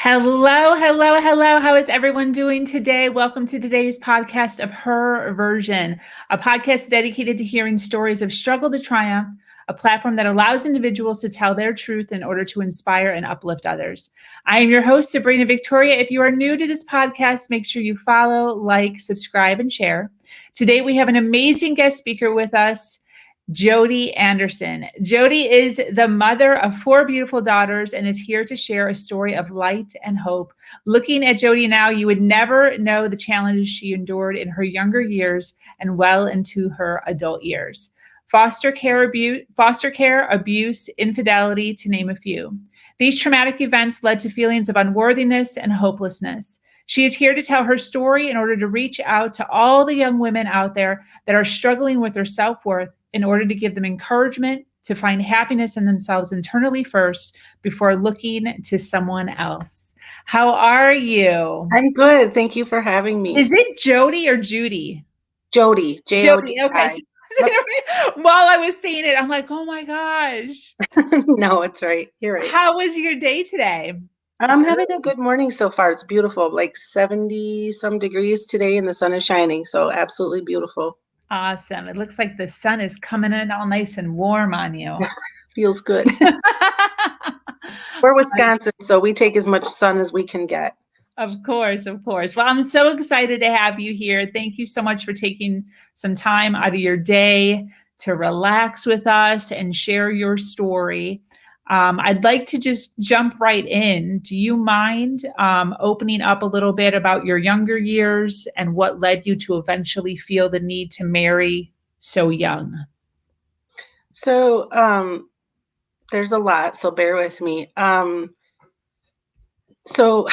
Hello, hello, hello. How is everyone doing today? Welcome to today's podcast of Her Version, a podcast dedicated to hearing stories of struggle to triumph, a platform that allows individuals to tell their truth in order to inspire and uplift others. I am your host, Sabrina Victoria. If you are new to this podcast, make sure you follow, like, subscribe, and share. Today, we have an amazing guest speaker with us, Jody Anderson. Jody is the mother of 4 beautiful daughters and is here to share a story of light and hope. Looking at Jody now, you would never know the challenges she endured in her younger years and well into her adult years. Foster care, abuse, infidelity, to name a few. These traumatic events led to feelings of unworthiness and hopelessness. She is here to tell her story in order to reach out to all the young women out there that are struggling with their self-worth in order to give them encouragement to find happiness in themselves internally first before looking to someone else. How are you? I'm good. Thank you for having me. Is it Jody or Judy? Jody, Jody, okay. Jodi. Yep. While I was saying it, I'm like, oh my gosh. No, it's right. You're right. How was your day today? I'm having a good morning so far. It's beautiful, like 70 some degrees today, and the sun is shining. So absolutely beautiful. Awesome. It looks like the sun is coming in all nice and warm on you. Yes, feels good. We're Wisconsin, so we take as much sun as we can get. Of course, of course. Well, I'm so excited to have you here. Thank you so much for taking some time out of your day to relax with us and share your story. I'd like to just jump right in. Do you mind opening up a little bit about your younger years and what led you to eventually feel the need to marry so young? So there's a lot, so bear with me. So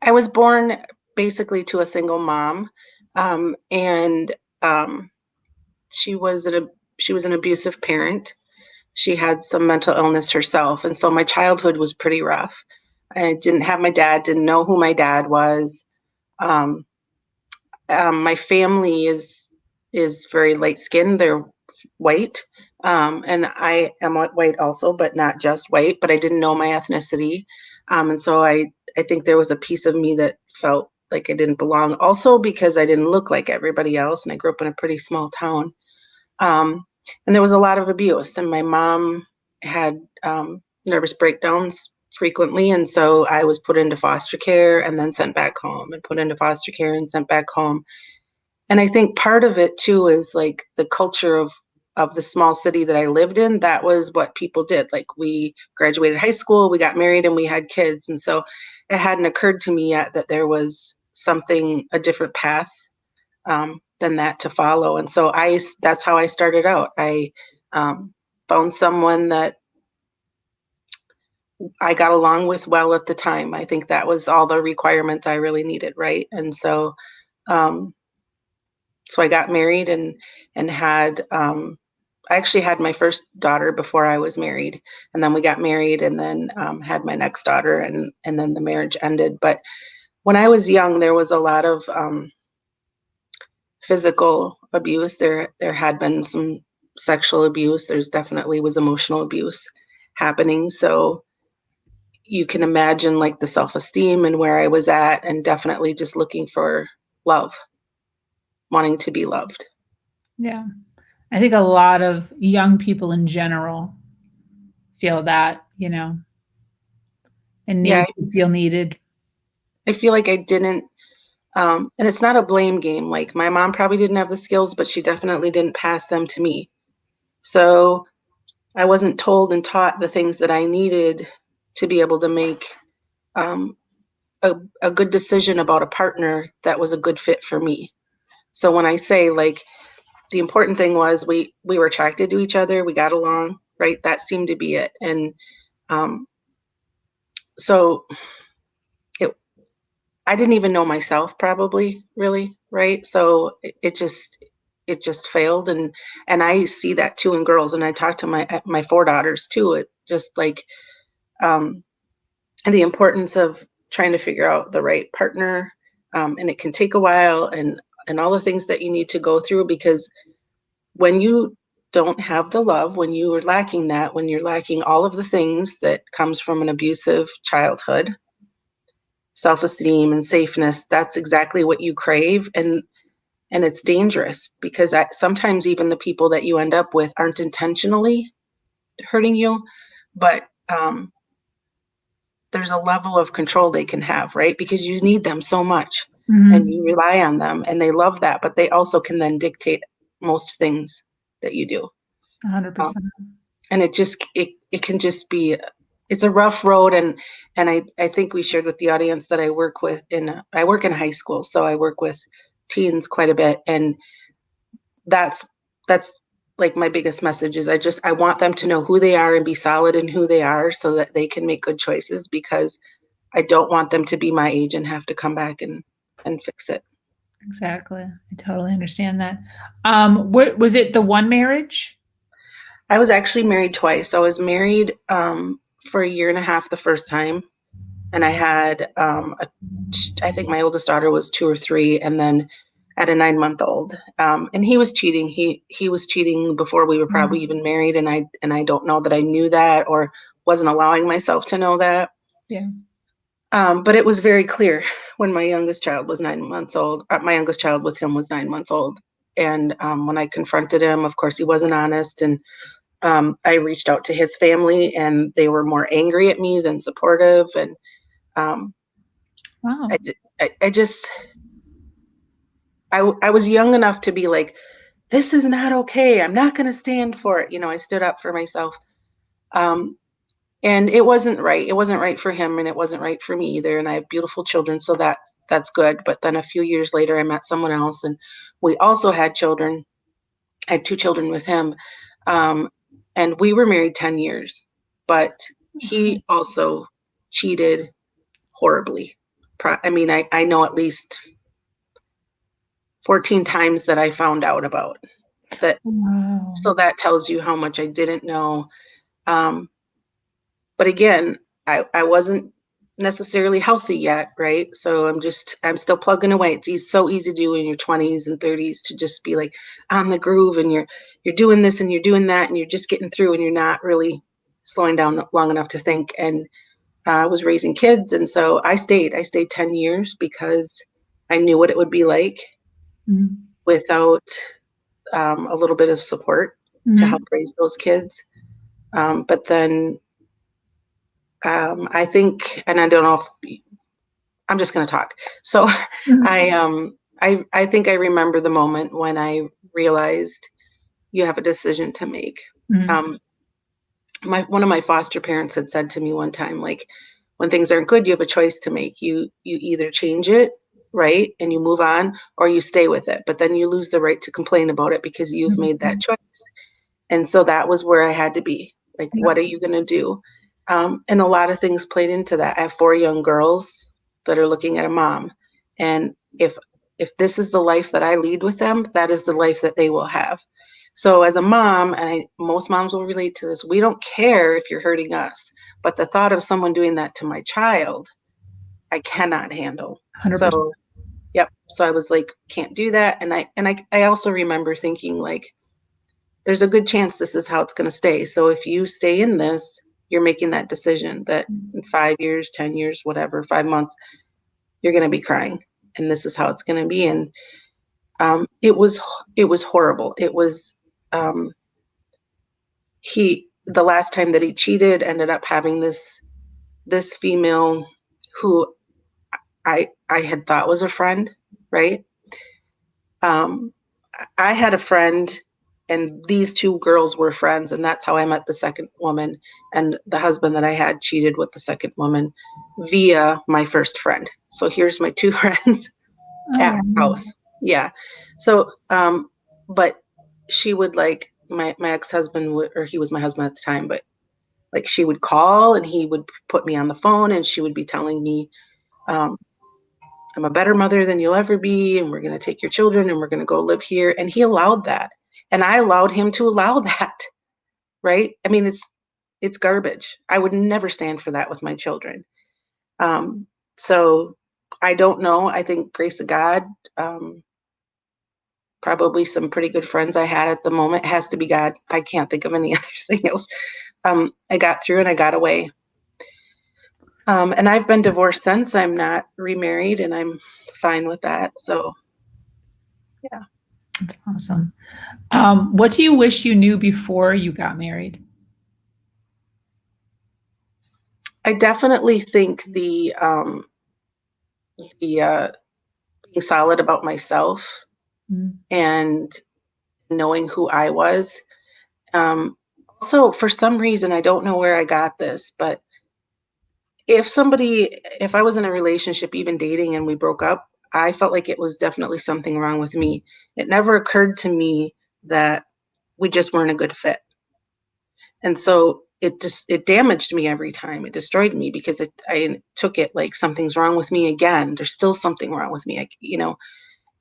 I was born basically to a single mom, and she was an abusive parent. She had some mental illness herself, and so my childhood was pretty rough. I didn't have my dad, didn't know who my dad was. Um, my family is very light skinned. They're white, and I am white also, but not just white. But I didn't know my ethnicity, and so I think there was a piece of me that felt like I didn't belong. Also because I didn't look like everybody else, and I grew up in a pretty small town. And there was a lot of abuse, and my mom had nervous breakdowns frequently, and so I was put into foster care and then sent back home, and put into foster care and sent back home. And I think part of it too is like the culture of the small city that I lived in. That was what people did. Like, we graduated high school, we got married, and we had kids. And so it hadn't occurred to me yet that there was a different path than that to follow. And so that's how I started out. I found someone that I got along with well at the time. I think that was all the requirements I really needed, right? And so so I got married and had I actually had my first daughter before I was married, and then we got married, and then had my next daughter, and then the marriage ended. But when I was young, there was a lot of physical abuse. There had been some sexual abuse. There's definitely was emotional abuse happening. So you can imagine like the self-esteem and where I was at, and definitely just looking for love, wanting to be loved. Yeah. I think a lot of young people in general feel that, and Yeah, need to feel needed. I feel like I didn't, and it's not a blame game. Like, my mom probably didn't have the skills, but she definitely didn't pass them to me. So I wasn't told and taught the things that I needed to be able to make a good decision about a partner that was a good fit for me. So when I say, like, the important thing was we were attracted to each other, we got along, right? That seemed to be it. And so I didn't even know myself, probably, really, right? So it just failed. And I see that too in girls, and I talk to my 4 daughters too. It just like the importance of trying to figure out the right partner, and it can take a while, and all the things that you need to go through, because when you don't have the love, when you are lacking that, when you're lacking all of the things that comes from an abusive childhood, self-esteem and safeness, that's exactly what you crave. And it's dangerous because sometimes even the people that you end up with aren't intentionally hurting you, but there's a level of control they can have, right? Because you need them so much and you rely on them and they love that, but they also can then dictate most things that you do. 100%. And it can just be, it's a rough road. And I think we shared with the audience that I work in high school. So I work with teens quite a bit. And that's like my biggest message is I want them to know who they are and be solid in who they are so that they can make good choices, because I don't want them to be my age and have to come back and fix it. Exactly. I totally understand that. Was it the one marriage? I was actually married twice. I was married for a year and a half the first time, and I had I think my oldest daughter was 2 or 3, and then at a 9-month-old. And he was cheating. He was cheating before we were probably even married, and I don't know that I knew that or wasn't allowing myself to know that. Yeah. But it was very clear when my youngest child was 9 months old. My youngest child with him was 9 months old. And when I confronted him, of course, he wasn't honest. And I reached out to his family, and they were more angry at me than supportive. And Wow. I was young enough to be like, this is not okay. I'm not going to stand for it. I stood up for myself. And it wasn't right. It wasn't right for him, and it wasn't right for me either. And I have beautiful children, so that's good. But then a few years later, I met someone else, and we also had children. I had 2 children with him, and we were married 10 years. But he also cheated horribly. I mean, I know at least 14 times that I found out about that. Wow. So that tells you how much I didn't know. But again, I wasn't necessarily healthy yet, right? So I'm still plugging away. It's so easy to do in your 20s and 30s to just be like on the groove, and you're doing this and you're doing that, and you're just getting through, and you're not really slowing down long enough to think. And I was raising kids, and so I stayed 10 years because I knew what it would be like without a little bit of support to help raise those kids. But then I think, and I don't know if I'm just going to talk. So I think I remember the moment when I realized you have a decision to make. One of my foster parents had said to me one time, like, when things aren't good, you have a choice to make. You either change it, right, and you move on, or you stay with it. But then you lose the right to complain about it because you've made that choice. And so that was where I had to be. Like, what are you going to do? And a lot of things played into that. I have 4 young girls that are looking at a mom. And if this is the life that I lead with them, that is the life that they will have. So as a mom, and most moms will relate to this, we don't care if you're hurting us. But the thought of someone doing that to my child, I cannot handle. 100%. So, yep. So I was like, can't do that. And I also remember thinking, like, there's a good chance this is how it's going to stay. So if you stay in this, you're making that decision that in 5 years, 10 years, whatever, 5 months, you're going to be crying, and this is how it's going to be. And it was horrible. It was the last time that he cheated, ended up having this female who I had thought was a friend, right? I had a friend, and these 2 girls were friends, and that's how I met the second woman. And the husband that I had cheated with the second woman via my first friend. So here's my 2 friends at her house. Yeah. So, but she would, like, my ex-husband or he was my husband at the time, but like, she would call and he would put me on the phone, and she would be telling me, I'm a better mother than you'll ever be, and we're going to take your children and we're going to go live here. And he allowed that. And I allowed him to allow that. Right. I mean, it's garbage. I would never stand for that with my children. So I don't know. I think grace of God, probably some pretty good friends I had at the moment. It has to be God. I can't think of any other thing else. I got through and I got away. And I've been divorced since. I'm not remarried, and I'm fine with that. So, yeah. That's awesome. What do you wish you knew before you got married? I definitely think the being solid about myself Mm. and knowing who I was. Also, for some reason, I don't know where I got this, but if I was in a relationship, even dating, and we broke up, I felt like it was definitely something wrong with me. It never occurred to me that we just weren't a good fit. And so it damaged me every time. It destroyed me because I took it like something's wrong with me again. There's still something wrong with me,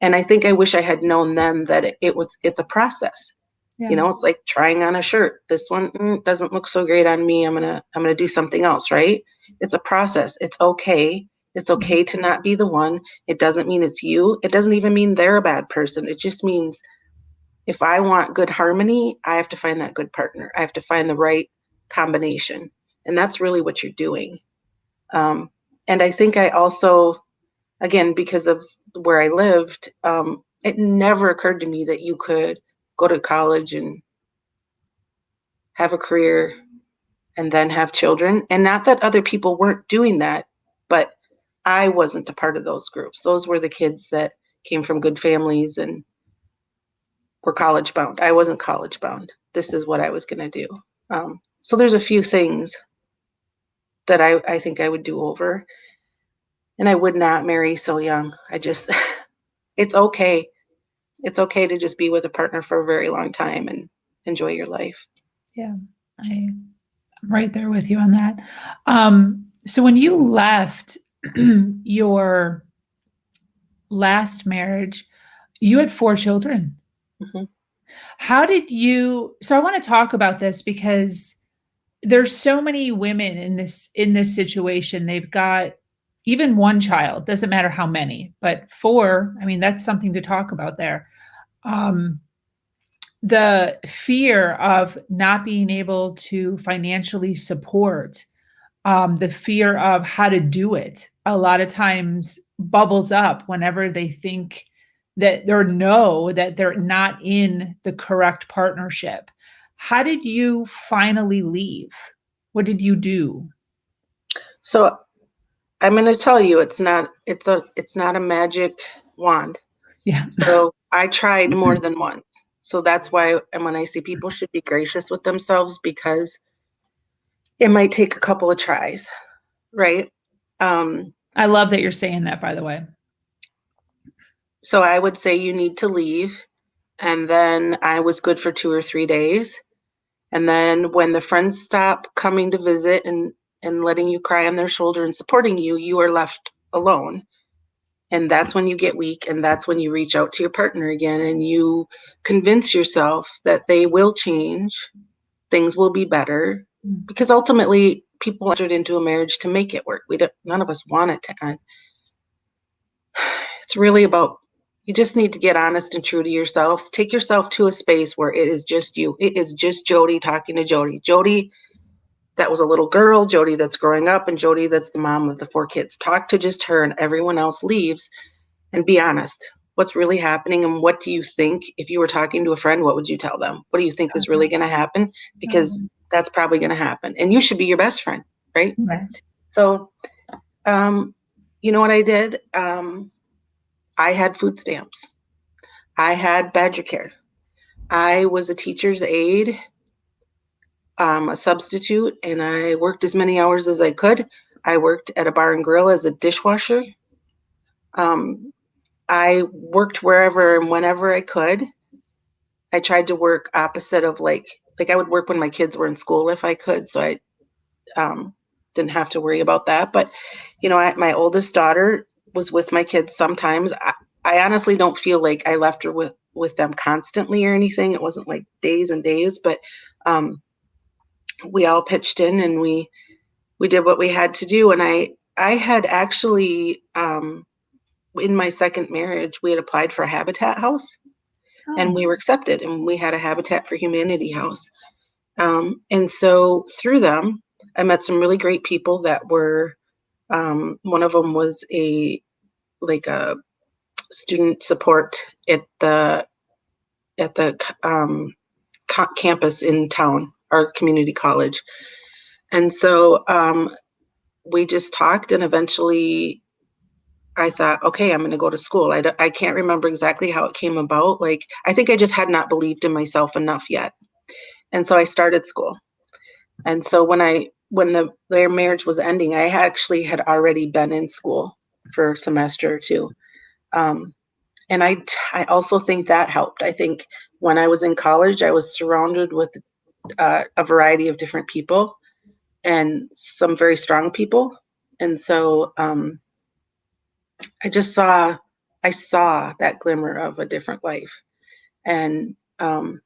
and I think I wish I had known then that it's a process. Yeah. It's like trying on a shirt. This one doesn't look so great on me. I'm gonna do something else, right? It's a process. It's okay. It's okay to not be the one. It doesn't mean it's you. It doesn't even mean they're a bad person. It just means if I want good harmony, I have to find that good partner. I have to find the right combination. And that's really what you're doing. And I think I also, again, because of where I lived, it never occurred to me that you could go to college and have a career and then have children. And not that other people weren't doing that, but I wasn't a part of those groups. Those were the kids that came from good families and were college bound. I wasn't college bound. This is what I was going to do. So there's a few things that I think I would do over. And I would not marry so young. It's okay. It's okay to just be with a partner for a very long time and enjoy your life. Yeah, I'm right there with you on that. So when you left your last marriage, you had 4 children. Mhm. How did you so I want to talk about this because there's so many women in this situation. They've got even 1 child, doesn't matter how many, but 4, I mean, that's something to talk about there. Um, the fear of not being able to financially support, the fear of how to do it a lot of times bubbles up whenever they think that or know that they're not in the correct partnership. How did you finally leave? What did you do? So I'm going to tell you, it's not a magic wand. Yeah. So I tried more than once. So that's why, and when I say people should be gracious with themselves, because it might take a couple of tries, right? Um, I love that you're saying that, by the way. so I would say you need to leave. And then I was good for 2 or 3 days. And then when the friends stop coming to visit and letting you cry on their shoulder and supporting you, you are left alone. And that's when you get weak. And that's when you reach out to your partner again and you convince yourself that they will change, things will be better. Because ultimately, people entered into a marriage to make it work. None of us want it to end. It's really about you just need to get honest and true to yourself. Take yourself to a space where it is just you. It is just Jody talking to Jody. Jody, that was a little girl, Jody that's growing up, and Jody that's the mom of the 4 kids. Talk to just her and everyone else leaves and be honest. What's really happening and what do you think? If you were talking to a friend, what would you tell them? What do you think is really going to happen? Because that's probably going to happen. And you should be your best friend, right? Right. So, you know what I did? I had food stamps. I had Badger Care. I was a teacher's aide, a substitute, and I worked as many hours as I could. I worked at a bar and grill as a dishwasher. I worked wherever and whenever I could. I tried to work opposite of like I would work when my kids were in school if I could, so I didn't have to worry about that. But my oldest daughter was with my kids sometimes. I honestly don't feel like I left her with them constantly or anything. It wasn't like days and days, but we all pitched in and we did what we had to do. And I had actually in my second marriage, we had applied for a Habitat house and we were accepted, and we had a Habitat for Humanity house. And so through them, I met some really great people that were One of them was a student support at the campus in town, our community college. And so we just talked, and eventually I thought, okay, I'm going to go to school. I can't remember exactly how it came about. Like, I think I just had not believed in myself enough yet. And so I started school. And so when their marriage was ending, I actually had already been in school for a semester or two. Um, and I also think that helped. I think when I was in college, I was surrounded with a variety of different people and some very strong people. And so I saw that glimmer of a different life. And I'm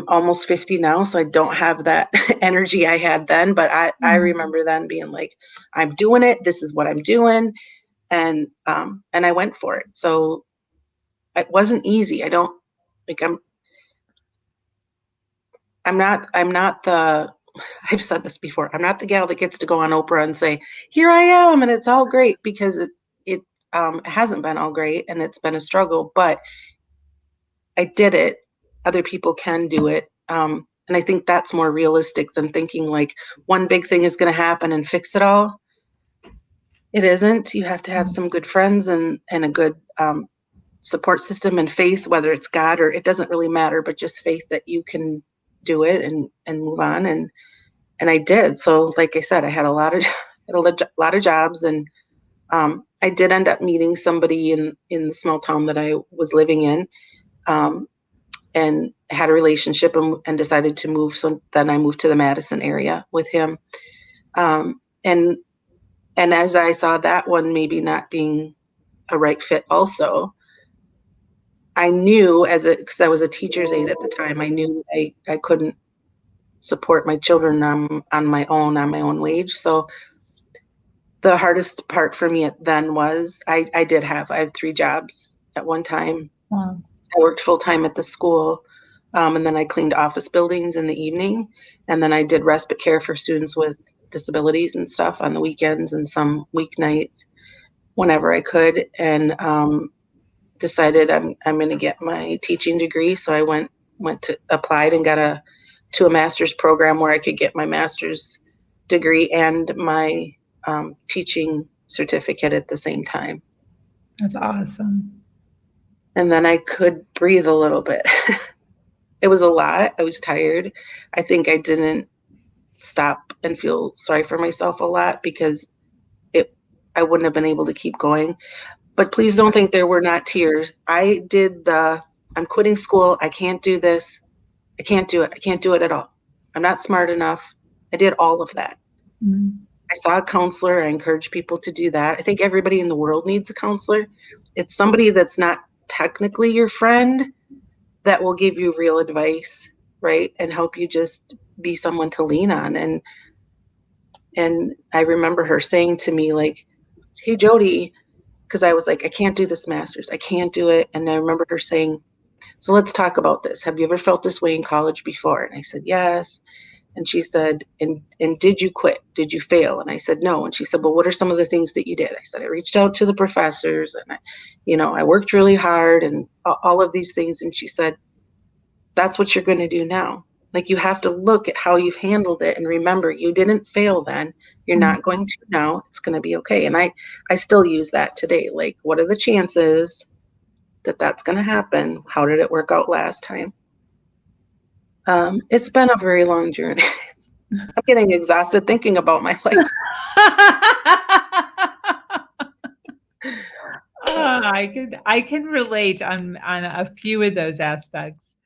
almost 50 now, so I don't have that energy I had then. But I remember then being like, I'm doing it. This is what I'm doing. And I went for it. So it wasn't easy. I don't like I'm not the I've said this before. I'm not the gal that gets to go on Oprah and say, "Here I am," and it's all great, because it hasn't been all great, and it's been a struggle. But I did it. Other people can do it, and I think that's more realistic than thinking like one big thing is going to happen and fix it all. It isn't. You have to have some good friends and a good support system and faith, whether it's God or it doesn't really matter, but just faith that you can do it and move on. And I did. So, like I said, I had a lot of lot of jobs, and I did end up meeting somebody in the small town that I was living in, um, and had a relationship, and decided to move. So then I moved to the Madison area with him, um, and as I saw that one maybe not being a right fit, also. I knew because I was a teacher's aide at the time, I knew I couldn't support my children on my own wage. So the hardest part for me then was I had 3 jobs at one time. Wow. I worked full time at the school, and then I cleaned office buildings in the evening, and then I did respite care for students with disabilities and stuff on the weekends and some weeknights whenever I could, and decided I'm going to get my teaching degree. So I went to applied and got to a master's program where I could get my master's degree and my teaching certificate at the same time. That's awesome. And then I could breathe a little bit. It was a lot. I was tired. I think I didn't stop and feel sorry for myself a lot, because I wouldn't have been able to keep going. But please don't think there were not tears. I'm quitting school. I can't do this. I can't do it. I can't do it at all. I'm not smart enough. I did all of that. Mm. I saw a counselor. I encourage people to do that. I think everybody in the world needs a counselor. It's somebody that's not technically your friend that will give you real advice, right? And help you just be someone to lean on. And I remember her saying to me, like, "Hey, Jody," because I was like, "I can't do this master's. I can't do it." And I remember her saying, "So let's talk about this. Have you ever felt this way in college before?" And I said, "Yes." And she said, and did you quit? Did you fail? And I said, "No." And she said, "Well, what are some of the things that you did?" I said, "I reached out to the professors, and I worked really hard, and all of these things." And she said, "That's what you're going to do now. Like, you have to look at how you've handled it and remember you didn't fail then. You're not going to now. It's going to be okay." And I still use that today. Like, what are the chances that that's going to happen? How did it work out last time? It's been a very long journey. I'm getting exhausted thinking about my life. I can relate on a few of those aspects.